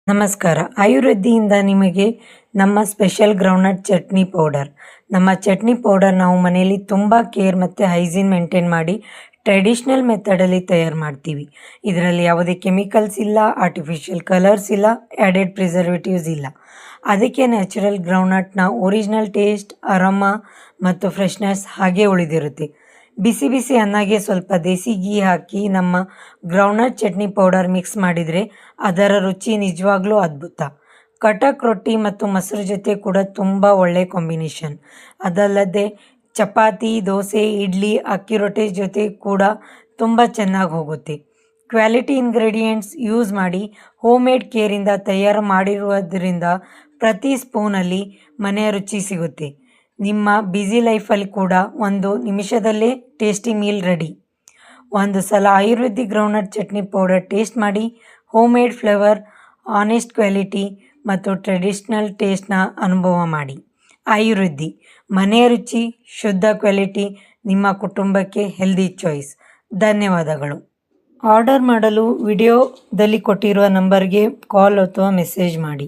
ನಮಸ್ಕಾರ. ಆಯುರ್ವೇದಿಯಿಂದ ನಿಮಗೆ ನಮ್ಮ ಸ್ಪೆಷಲ್ ಗ್ರೌಂಡ್ನಟ್ ಚಟ್ನಿ ಪೌಡರ್. ನಮ್ಮ ಚಟ್ನಿ ಪೌಡರ್ ನಾವು ಮನೆಯಲ್ಲಿ ತುಂಬ ಕೇರ್ ಮತ್ತು ಹೈಜೀನ್ ಮೇಂಟೈನ್ ಮಾಡಿ ಟ್ರೆಡಿಷ್ನಲ್ ಮೆಥಡಲ್ಲಿ ತಯಾರು ಮಾಡ್ತೀವಿ. ಇದರಲ್ಲಿ ಯಾವುದೇ ಕೆಮಿಕಲ್ಸ್ ಇಲ್ಲ, ಆರ್ಟಿಫಿಷಿಯಲ್ ಕಲರ್ಸ್ ಇಲ್ಲ, ಆ್ಯಡೆಡ್ ಪ್ರಿಸರ್ವೇಟಿವ್ಸ್ ಇಲ್ಲ. ಅದಕ್ಕೆ ನ್ಯಾಚುರಲ್ ಗ್ರೌಂಡ್ನಟ್ನ ಒರಿಜಿನಲ್ ಟೇಸ್ಟ್, ಅರೋಮಾ ಮತ್ತು ಫ್ರೆಶ್ನೆಸ್ ಹಾಗೇ ಉಳಿದಿರುತ್ತೆ. ಬಿಸಿ ಬಿಸಿ ಅನ್ನಗೆ ಸ್ವಲ್ಪ ದೇಸಿ ಗೀ ಹಾಕಿ ನಮ್ಮ ಗ್ರೌಂಡ್ನಟ್ ಚಟ್ನಿ ಪೌಡರ್ ಮಿಕ್ಸ್ ಮಾಡಿದರೆ ಅದರ ರುಚಿ ನಿಜವಾಗ್ಲೂ ಅದ್ಭುತ. ಕಟಕ್ ರೊಟ್ಟಿ ಮತ್ತು ಮೊಸರು ಜೊತೆ ಕೂಡ ತುಂಬ ಒಳ್ಳೆ ಕಾಂಬಿನೇಷನ್. ಅದಲ್ಲದೆ ಚಪಾತಿ, ದೋಸೆ, ಇಡ್ಲಿ, ಅಕ್ಕಿ ರೊಟ್ಟಿ ಜೊತೆ ಕೂಡ ತುಂಬ ಚೆನ್ನಾಗಿ ಹೋಗುತ್ತೆ. ಕ್ವಾಲಿಟಿ ಇಂಗ್ರೀಡಿಯೆಂಟ್ಸ್ ಯೂಸ್ ಮಾಡಿ ಹೋಮ್ ಮೇಡ್ ಕೇರಿಂದ ತಯಾರು ಮಾಡಿರುವುದರಿಂದ ಪ್ರತಿ ಸ್ಪೂನಲ್ಲಿ ಮನೆಯ ರುಚಿ ಸಿಗುತ್ತೆ. ನಿಮ್ಮ ಬ್ಯುಸಿ ಲೈಫಲ್ಲಿ ಕೂಡ ಒಂದು ನಿಮಿಷದಲ್ಲೇ ಟೇಸ್ಟಿ ಮೀಲ್ ರೆಡಿ. ಒಂದು ಸಲ Ayurvedic groundnut chutney powder taste ಮಾಡಿ. Home made flavour, honest quality ಮತ್ತು ಟ್ರೆಡಿಷ್ನಲ್ ಟೇಸ್ಟ್ನ ಅನುಭವ ಮಾಡಿ. ಆಯುರ್ವೇದಿ ಮನೆಯ ರುಚಿ, ಶುದ್ಧ ಕ್ವಾಲಿಟಿ, ನಿಮ್ಮ ಕುಟುಂಬಕ್ಕೆ ಹೆಲ್ದಿ ಚಾಯ್ಸ್. ಧನ್ಯವಾದಗಳು. ಆರ್ಡರ್ ಮಾಡಲು ವಿಡಿಯೋದಲ್ಲಿ ಕೊಟ್ಟಿರುವ ನಂಬರ್ಗೆ ಕಾಲ್ ಅಥವಾ ಮೆಸೇಜ್ ಮಾಡಿ.